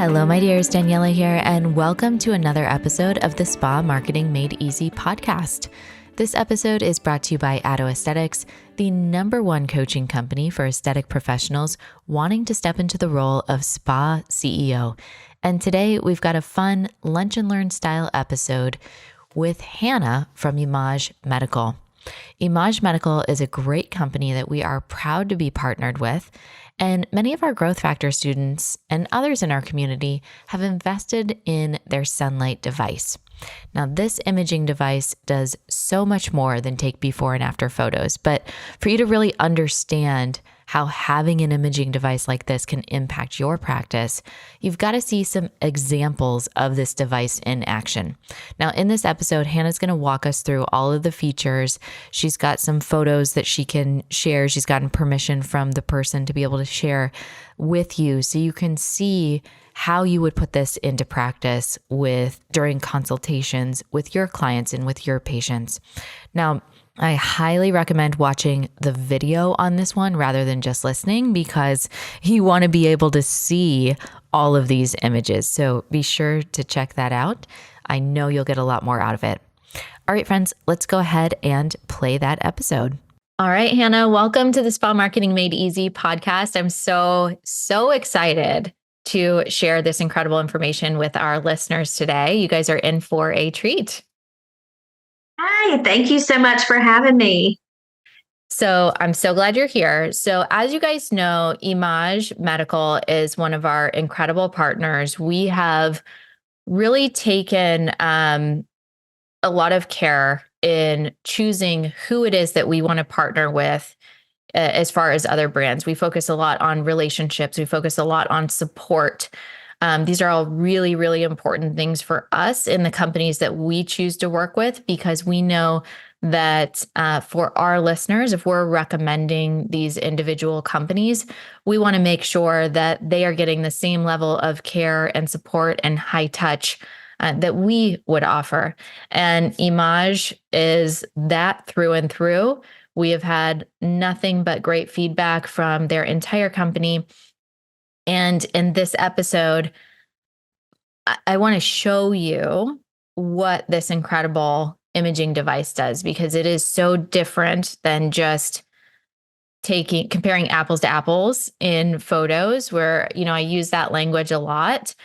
Hello, my dears. Daniela here, and welcome to another episode of the Spa Marketing Made Easy podcast. This episode is brought to you by Addo Aesthetics, the #1 coaching company for aesthetic professionals wanting to step into the role of spa CEO. And today we've got a fun lunch and learn style episode with Hannah from Emage Medical. Image Medical is a great company that we are proud to be partnered with, and many of our Growth Factor students and others in our community have invested in their Sunlight device. Now, this imaging device does so much more than take before and after photos, but for you to really understand how having an imaging device like this can impact your practice, you've got to see some examples of this device in action. Now, in this episode, Hannah's going to walk us through all of the features. She's got some photos that she can share. She's gotten permission from the person to be able to share with you so you can see how you would put this into practice during consultations with your clients and with your patients. Now, I highly recommend watching the video on this one rather than just listening, because you want to be able to see all of these images. So be sure to check that out. I know you'll get a lot more out of it. All right, friends, let's go ahead and play that episode. All right, Hannah, welcome to the Spa Marketing Made Easy podcast. I'm so excited to share this incredible information with our listeners today. You guys are in for a treat. Hi, thank you so much for having me. So I'm so glad you're here. So as you guys know, Emage Medical is one of our incredible partners. We have really taken a lot of care in choosing who it is that we want to partner with. As far as other brands, we focus a lot on relationships. We focus a lot on support. These are all really, really important things for us in the companies that we choose to work with, because we know that for our listeners, if we're recommending these individual companies, we want to make sure that they are getting the same level of care and support and high touch that we would offer. And Image is that through and through. We have had nothing but great feedback from their entire company. And in this episode, I want to show you what this incredible imaging device does, because it is so different than just comparing apples to apples in photos, where, I use that language a lot.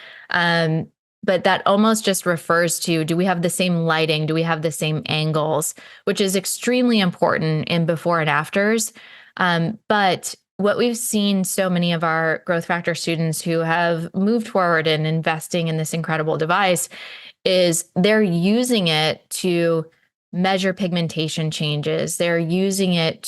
But that almost just refers to, do we have the same lighting? Do we have the same angles? Which is extremely important in before and afters. But what we've seen so many of our Growth Factor students who have moved forward in investing in this incredible device is they're using it to measure pigmentation changes. They're using it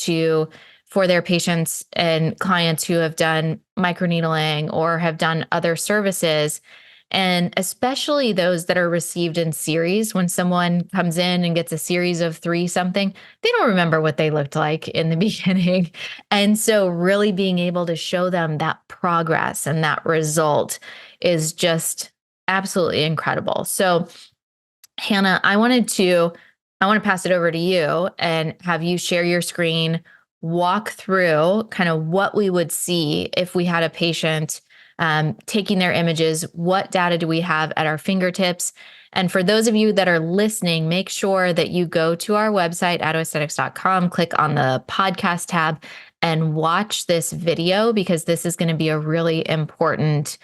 for their patients and clients who have done microneedling or have done other services. And especially those that are received in series. When someone comes in and gets a series of 3 something, they don't remember what they looked like in the beginning. And so really being able to show them that progress and that result is just absolutely incredible. So Hannah, I want to pass it over to you and have you share your screen, walk through kind of what we would see if we had a patient taking their images. What data do we have at our fingertips? And for those of you that are listening, make sure that you go to our website, addoaesthetics.com, click on the podcast tab and watch this video, because this is going to be a really important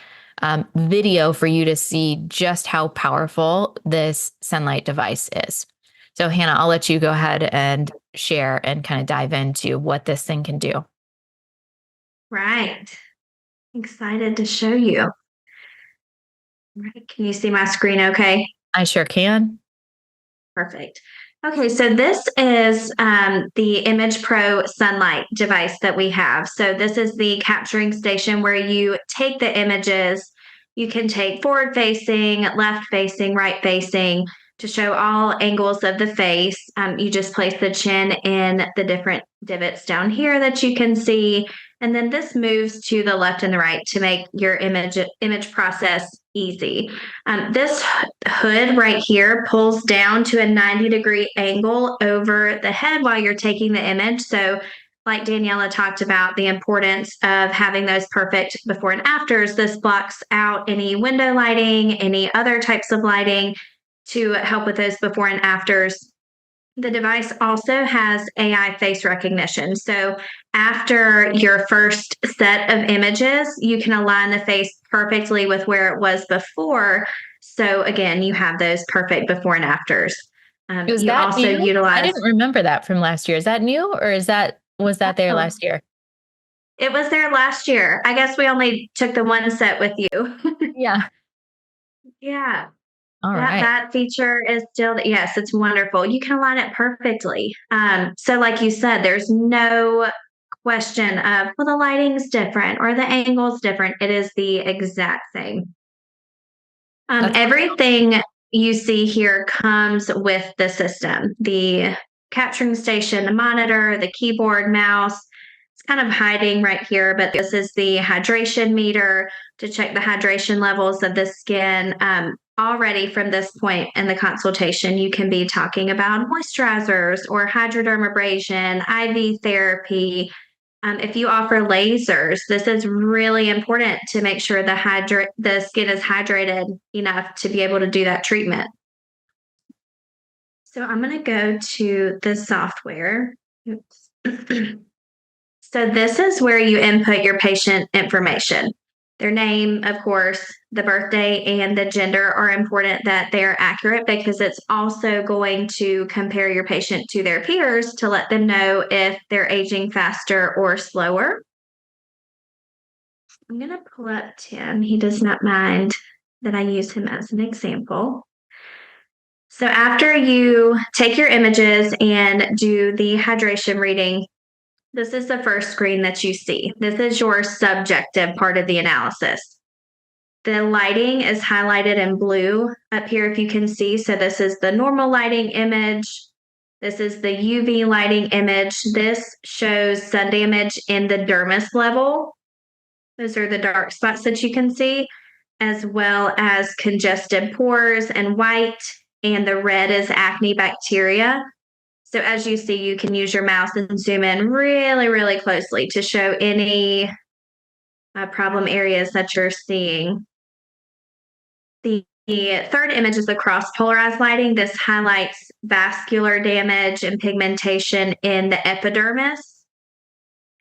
video for you to see just how powerful this Sunlight device is. So Hannah, I'll let you go ahead and share and kind of dive into what this thing can do. Right. Excited to show you. Right. Can you see my screen okay? I sure can. Perfect. Okay, so this is the Image Pro SUNLITE device that we have. So this is the capturing station where you take the images. You can take forward facing, left facing, right facing to show all angles of the face. You just place the chin in the different divots down here that you can see. And then this moves to the left and the right to make your image process easy. This hood right here pulls down to a 90-degree angle over the head while you're taking the image. So like Daniela talked about, the importance of having those perfect before and afters. This blocks out any window lighting, any other types of lighting to help with those before and afters. The device also has AI face recognition. So after your first set of images, you can align the face perfectly with where it was before. So again, you have those perfect before and afters. Is You that also new? I utilize. didn't remember that from last year. Is that new, or was that there Oh, last year? it was there last year. I guess we only took the one set with you. Yeah. Yeah. All That right. that feature is still, yes, it's wonderful. You can align it perfectly. So like you said, there's no question of, well, the lighting's different or the angle's different. It is the exact same. That's Everything you see here comes with the system. The capturing station, the monitor, the keyboard, mouse. It's kind of hiding right here, but this is the hydration meter to check the hydration levels of the skin. Already from this point in the consultation, you can be talking about moisturizers or hydrodermabrasion, IV therapy. If you offer lasers, this is really important to make sure the skin is hydrated enough to be able to do that treatment. So I'm going to go to the software. Oops. So this is where you input your patient information. Their name, of course, the birthday and the gender are important that they are accurate because it's also going to compare your patient to their peers to let them know if they're aging faster or slower. I'm going to pull up Tim. He does not mind that I use him as an example. So after you take your images and do the hydration reading, this is the first screen that you see. This is your subjective part of the analysis. The lighting is highlighted in blue up here, if you can see. So this is the normal lighting image. This is the UV lighting image. This shows sun damage in the dermis level. Those are the dark spots that you can see, as well as congested pores and white, and the red is acne bacteria. So as you see, you can use your mouse and zoom in really, really closely to show any problem areas that you're seeing. The third image is the cross-polarized lighting. This highlights vascular damage and pigmentation in the epidermis.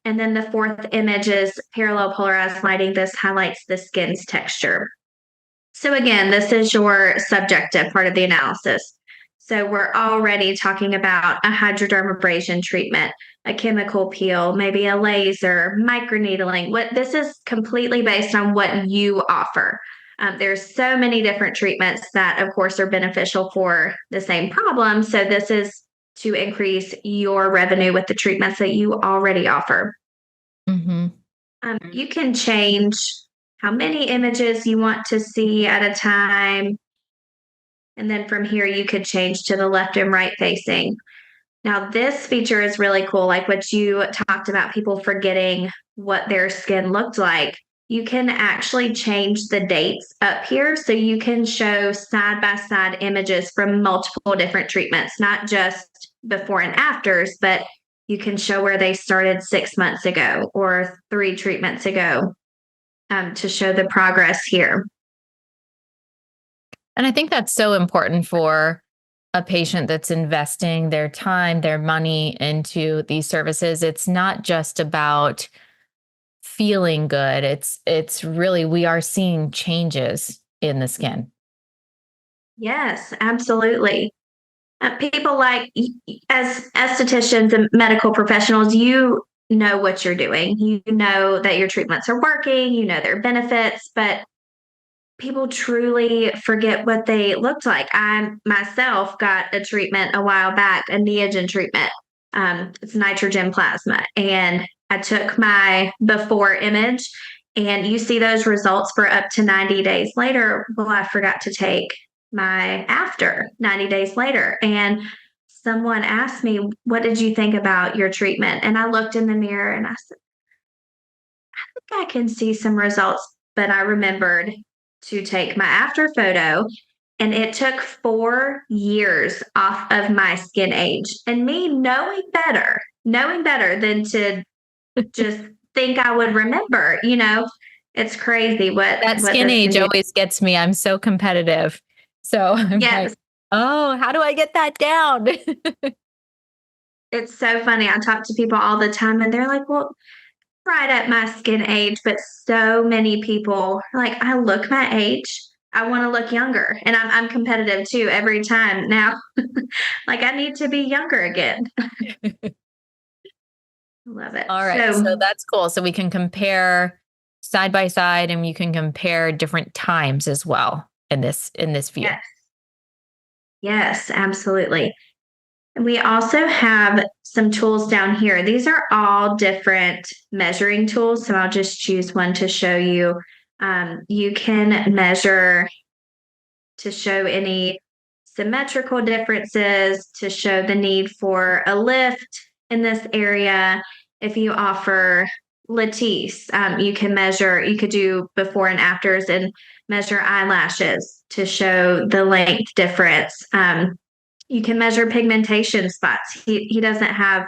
And then the fourth image is parallel polarized lighting. This highlights the skin's texture. So again, this is your subjective part of the analysis. So we're already talking about a hydrodermabrasion treatment, a chemical peel, maybe a laser, microneedling. This is completely based on what you offer. There's so many different treatments that, of course, are beneficial for the same problem. So this is to increase your revenue with the treatments that you already offer. Mm-hmm. You can change how many images you want to see at a time. And then from here, you could change to the left and right facing. Now, this feature is really cool, like what you talked about, people forgetting what their skin looked like. You can actually change the dates up here. So you can show side-by-side images from multiple different treatments, not just before and afters, but you can show where they started 6 months ago or 3 treatments ago to show the progress here. And I think that's so important for a patient that's investing their time, their money into these services. It's not just about feeling good. It's really, we are seeing changes in the skin. Yes, absolutely. People like, as estheticians and medical professionals, you know what you're doing. You know that your treatments are working, you know their benefits, but people truly forget what they looked like. I myself got a treatment a while back, a Neogen treatment. It's nitrogen plasma. And I took my before image, and you see those results for up to 90 days later. Well, I forgot to take my after 90 days later. And someone asked me, "What did you think about your treatment?" And I looked in the mirror and I said, I can see some results, but I remembered to take my after photo, and it took 4 years off of my skin age. And me knowing better, knowing better than to just think I would remember, you know, it's crazy That what skin this can age do. always gets me. I'm so competitive. So I'm like, Yes, oh, how do I get that down? it's so funny. I talk to people all the time and they're like, well, right at my skin age, but so many people are like, I look my age. I want to look younger. And I'm competitive too every time now. Like I need to be younger again. Love it. All right. So So that's cool. So we can compare side by side and you can compare different times as well in this view. yes, yes, absolutely. And we also have some tools down here. These are all different measuring tools. So I'll just choose one to show you. You can measure to show any symmetrical differences, to show the need for a lift in this area. If you offer Latisse, you can measure, you could do before and afters and measure eyelashes to show the length difference. You can measure pigmentation spots. He doesn't have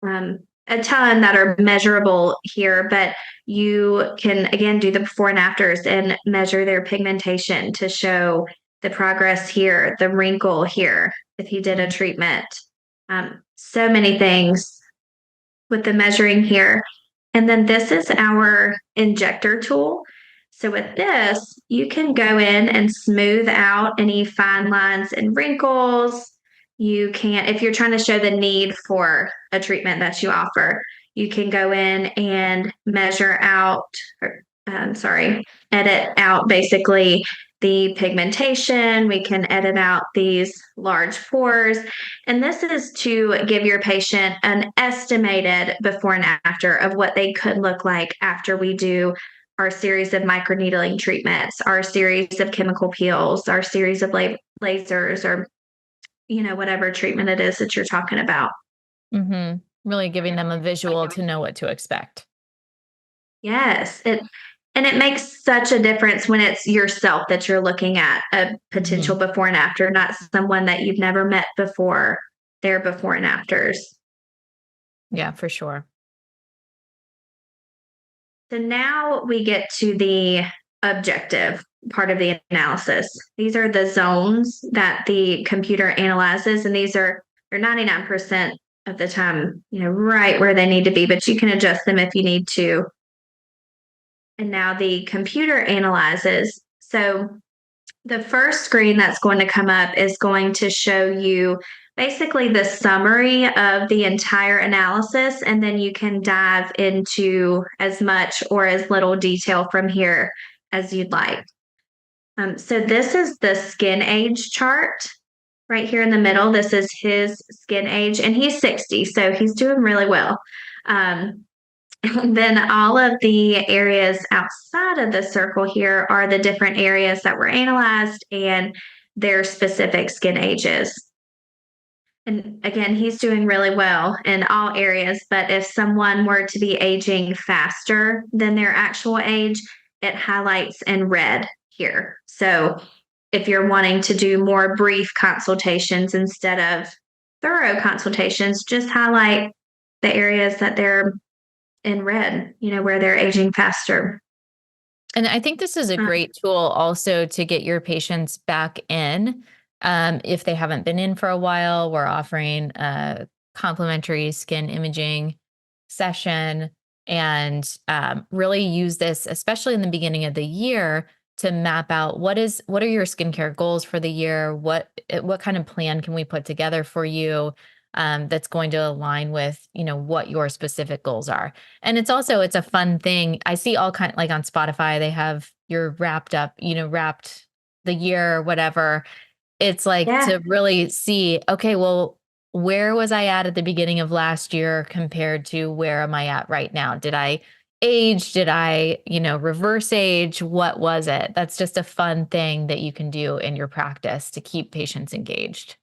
a ton that are measurable here, but you can again do the before and afters and measure their pigmentation to show the progress here, the wrinkle here, if he did a treatment. So many things with the measuring here. And then this is our injector tool. So with this, you can go in and smooth out any fine lines and wrinkles. You can, if you're trying to show the need for a treatment that you offer, you can go in and measure out, or, edit out basically the pigmentation. We can edit out these large pores. And this is to give your patient an estimated before and after of what they could look like after we do our series of microneedling treatments, our series of chemical peels, our series of lasers, or whatever treatment it is that you're talking about. Really giving them a visual to know what to expect. Yes, it makes such a difference when it's yourself that you're looking at a potential before and after, not someone that you've never met before, their before and afters. Yeah, for sure. So now we get to the objective part of the analysis. These are the zones that the computer analyzes, and they're 99% of the time, right where they need to be, but you can adjust them if you need to. And now the computer analyzes. So the first screen that's going to come up is going to show you basically the summary of the entire analysis, and then you can dive into as much or as little detail from here as you'd like. So this is the skin age chart right here in the middle. This is his skin age, and he's 60, so he's doing really well. And then all of the areas outside of the circle here are the different areas that were analyzed and their specific skin ages. And again, he's doing really well in all areas, but if someone were to be aging faster than their actual age, it highlights in red here. So if you're wanting to do more brief consultations instead of thorough consultations, just highlight the areas that they're in red, where they're aging faster. And I think this is a great tool also to get your patients back in. If they haven't been in for a while, we're offering a complimentary skin imaging session and really use this, especially in the beginning of the year, to map out what are your skincare goals for the year? What kind of plan can we put together for you that's going to align with what your specific goals are? And it's a fun thing. I see all kind, like on Spotify, they have your wrapped the year or whatever. It's like Yeah. to really see, okay, well, where was I at the beginning of last year compared to where am I at right now? Did I age? Did I, reverse age? What was it? That's just a fun thing that you can do in your practice to keep patients engaged.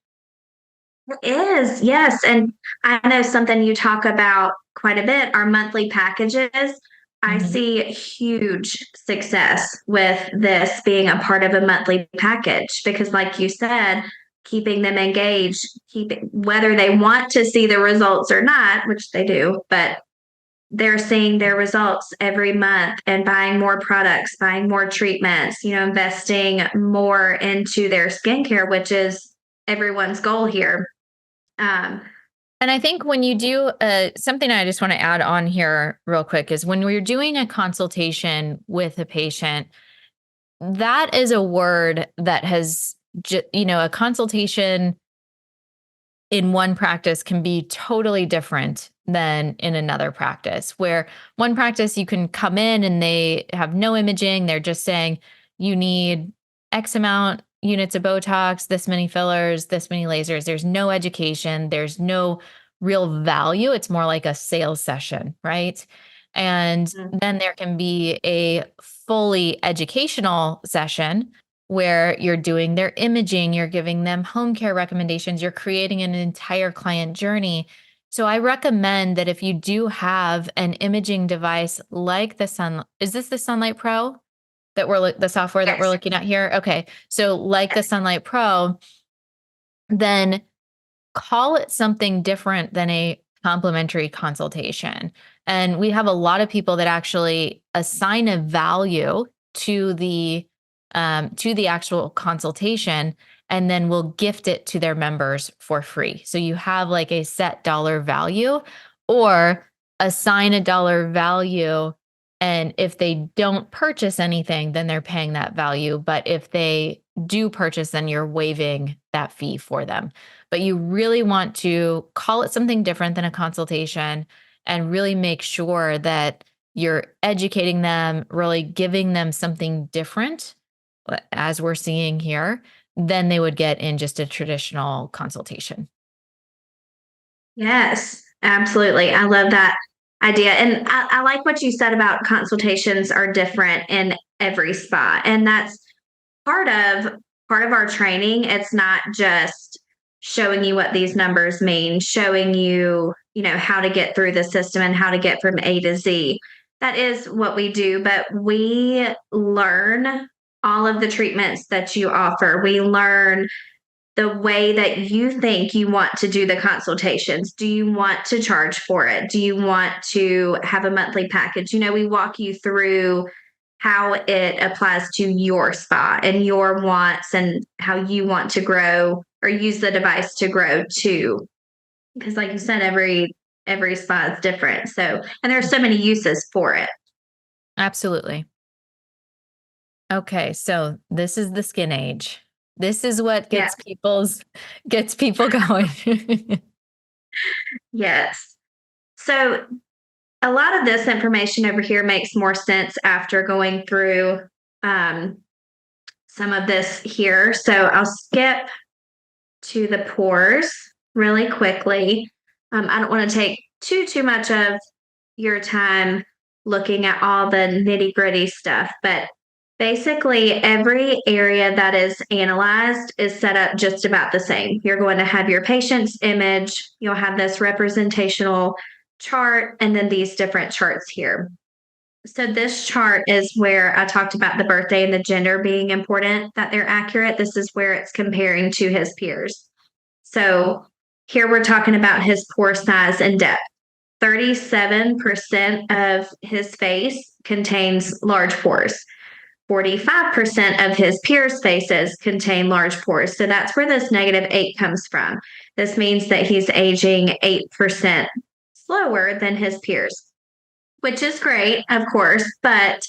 It is, yes. And I know something you talk about quite a bit are monthly packages. I Mhm. see huge success with this being a part of a monthly package because, like you said, keeping them engaged, whether they want to see the results or not, which they do, but they're seeing their results every month and buying more products, buying more treatments, investing more into their skincare, which is everyone's goal here. And I think when you do something I just want to add on here real quick is when we're doing a consultation with a patient, that is a word that has, a consultation in one practice can be totally different than in another practice, where one practice you can come in and they have no imaging. They're just saying you need X amount units of Botox, this many fillers, this many lasers. There's no education. There's no real value. It's more like a sales session, right? And then there can be a fully educational session where you're doing their imaging, you're giving them home care recommendations, you're creating an entire client journey. So I recommend that if you do have an imaging device like is this the Sunlight Pro that the software that we're looking at here? Okay. So like the Sunlight Pro, then call it something different than a complimentary consultation. And we have a lot of people that actually assign a value to the actual consultation, and then we'll gift it to their members for free. So you have like a set dollar value, or assign a dollar value. And if they don't purchase anything, then they're paying that value. But if they do purchase, then you're waiving that fee for them. But you really want to call it something different than a consultation and really make sure that you're educating them, really giving them something different, as we're seeing here, than they would get in just a traditional consultation. Yes, absolutely. I love that idea. And I like what you said about consultations are different in every spa. And that's part of our training. It's not just showing you what these numbers mean, showing you, how to get through the system and how to get from A to Z. That is what we do, but we learn all of the treatments that you offer. We learn the way that you think you want to do the consultations. Do you want to charge for it? Do you want to have a monthly package? We walk you through how it applies to your spa and your wants and how you want to grow or use the device to grow too. Because like you said, every spa is different. So, and there's so many uses for it. Absolutely. Okay, so this is the skin age. This is what gets people going. Yes. So a lot of this information over here makes more sense after going through some of this here. So I'll skip to the pores really quickly. I don't want to take too much of your time looking at all the nitty gritty stuff, but basically every area that is analyzed is set up just about the same. You're going to have your patient's image, you'll have this representational chart, and then these different charts here. So this chart is where I talked about the birthday and the gender being important, that they're accurate. This is where it's comparing to his peers. So here we're talking about his pore size and depth. 37% of his face contains large pores. 45% of his peers' faces contain large pores. So that's where this -8 comes from. This means that he's aging 8% slower than his peers, which is great, of course, but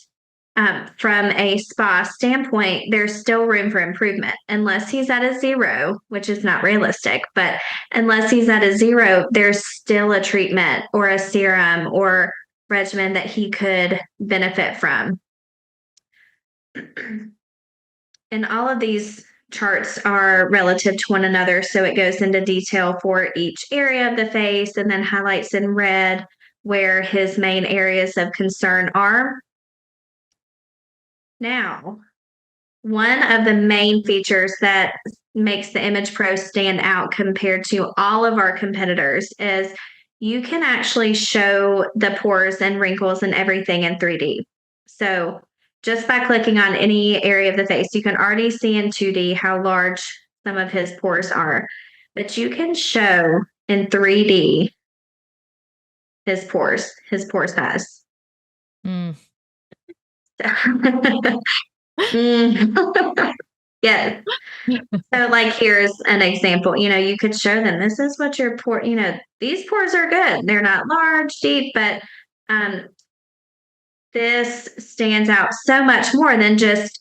from a spa standpoint, there's still room for improvement. Unless he's at a 0, which is not realistic, but unless he's at a 0, there's still a treatment or a serum or regimen that he could benefit from. And all of these charts are relative to one another, so it goes into detail for each area of the face and then highlights in red where his main areas of concern are. Now, one of the main features that makes the Image Pro stand out compared to all of our competitors is you can actually show the pores and wrinkles and everything in 3D. So just by clicking on any area of the face, you can already see in 2D how large some of his pores are, but you can show in 3D his pore size. Mm. Mm. Yes. So, like, here's an example. You could show them this is what your pore, these pores are good. They're not large, deep, but um, this stands out so much more than just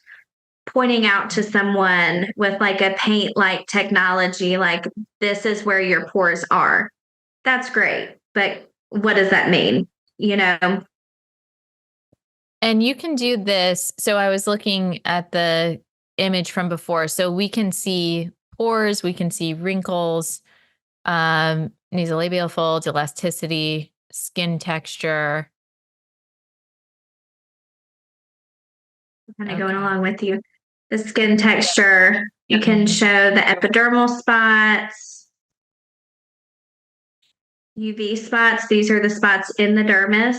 pointing out to someone with like a paint like technology, like, this is where your pores are. That's great. But what does that mean? You know, And you can do this. So I was looking at the image from before. So we can see pores, we can see wrinkles, nasolabial folds, elasticity, skin texture. kind of going Okay. along with you. The skin texture, you can show the epidermal spots, UV spots. These are the spots in the dermis.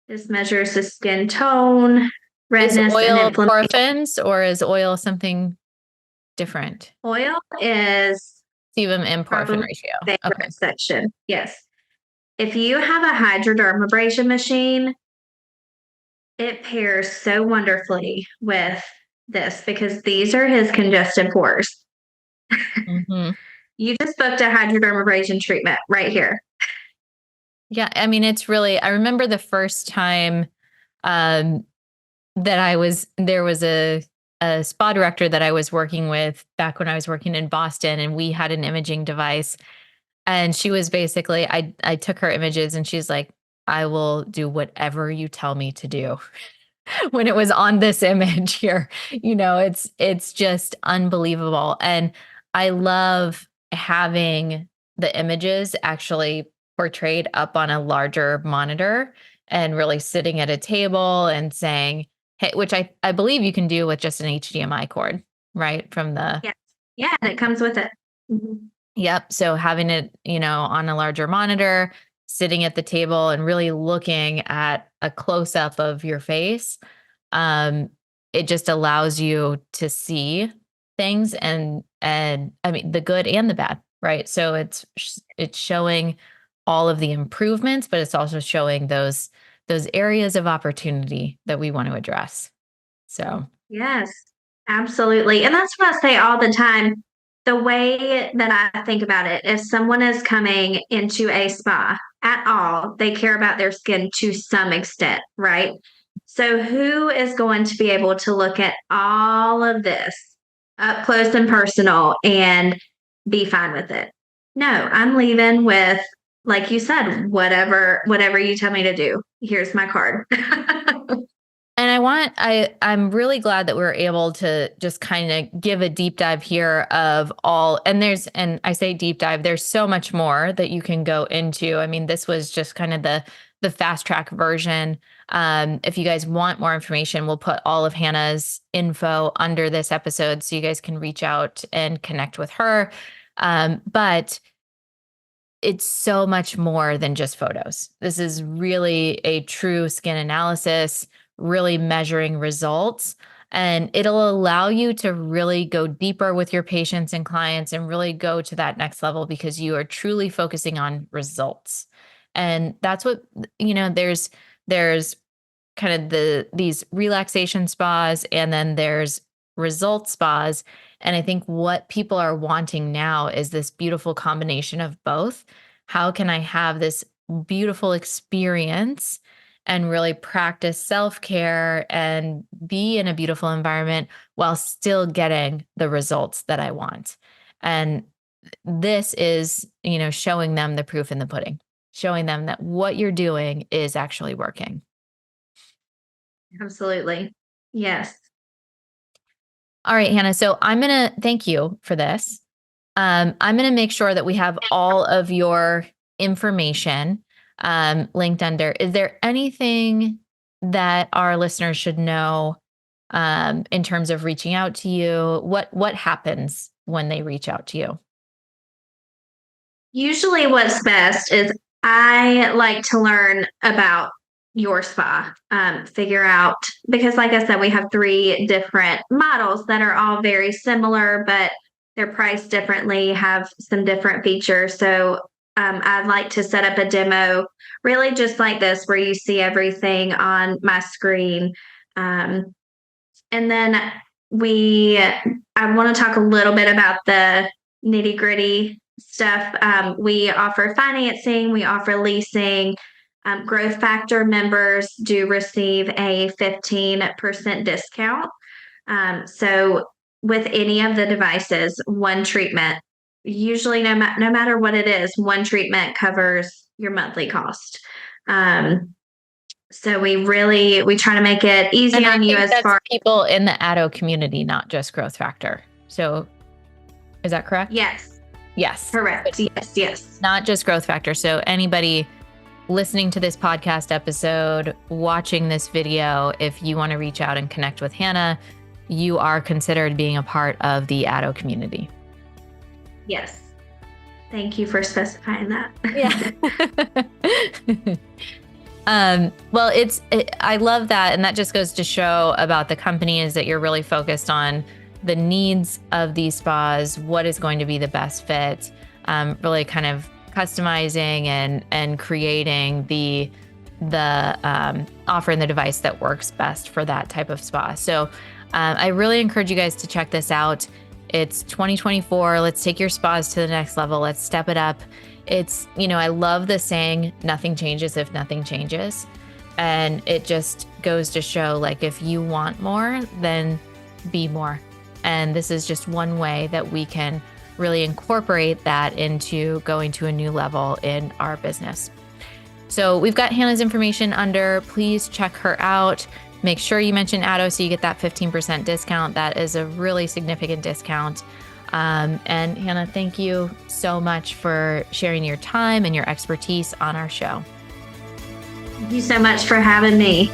This measures the skin tone, Is redness, and oil inflammation. porphins or is oil something different? Oil is Sebum and porphin probably ratio. the Okay. favorite section. Yes. If you have a hydrodermabrasion machine, it pairs so wonderfully with this because these are his congested pores. Mm-hmm. You just booked a hydrodermabrasion treatment right here. Yeah. I mean, it's really, I remember the first time um, that there was a spa director that I was working with back when I was working in Boston, and we had an imaging device. And she was basically, I took her images and she's like, I will do whatever you tell me to do. When it was on this image here, it's just unbelievable. And I love having the images actually portrayed up on a larger monitor and really sitting at a table and saying, hey, which I believe you can do with just an HDMI cord, right? From the Yeah. Yeah, and it comes with it. Mhm. Yep. So having it, on a larger monitor, sitting at the table and really looking at a close up of your face, um, it just allows you to see things and I mean the good and the bad, right? So it's showing all of the improvements, but it's also showing those areas of opportunity that we want to address. So, Yes, absolutely. And that's what I say all the time. The way that I think about it, if someone is coming into a spa at all, they care about their skin to some extent, right? So, who is going to be able to look at all of this up close and personal and be fine with it? No, I'm leaving with, like you said, whatever you tell me to do. Here's my card. and I'm really glad that we're able to just kind of give a deep dive here of all, and I say deep dive, there's so much more that you can go into. I mean, this was just kind of the fast track version. If you guys want more information, we'll put all of Hannah's info under this episode so you guys can reach out and connect with her. But it's so much more than just photos. This is really a true skin analysis, really measuring results. And it'll allow you to really go deeper with your patients and clients and really go to that next level because you are truly focusing on results. And that's what, there's kind of these relaxation spas and then there's result spas. And I think what people are wanting now is this beautiful combination of both. How can I have this beautiful experience and really practice self-care and be in a beautiful environment while still getting the results that I want? And this is, showing them the proof in the pudding, showing them that what you're doing is actually working. Absolutely. Yes. All right, Hannah. So I'm going to thank you for this. I'm going to make sure that we have all of your information linked under. Is there anything that our listeners should know in terms of reaching out to you? What happens when they reach out to you? Usually, what's best is I like to learn about your spa. Figure out, because like I said, we have 3 different models that are all very similar, but they're priced differently, have some different features. So I'd like to set up a demo really just like this, where you see everything on my screen. And then I want to talk a little bit about the nitty gritty stuff. We offer financing, we offer leasing. Growth Factor members do receive a 15% discount. So with any of the devices, one treatment, usually no matter what it is, one treatment covers your monthly cost. So we try to make it easy And on you as that's far people in the ADO community, not just Growth Factor. So is that correct? Yes, Yes. correct. Yes. Not just Growth Factor. So anybody listening to this podcast episode, watching this video, if you want to reach out and connect with Hannah, you are considered being a part of the ADO community. Yes. Thank you for specifying that. Yeah. Well, I love that. And that just goes to show about the company is that you're really focused on the needs of these spas, what is going to be the best fit, really kind of customizing and creating the offer and the device that works best for that type of spa. So I really encourage you guys to check this out. It's 2024. Let's take your spas to the next level. Let's step it up. It's, I love the saying, nothing changes if nothing changes. And it just goes to show, like, if you want more, then be more. And this is just one way that we can really incorporate that into going to a new level in our business. So we've got Hannah's information under. Please check her out. Make sure you mention ADO so you get that 15% discount. That is a really significant discount. And Hannah, thank you so much for sharing your time and your expertise on our show. Thank you so much for having me.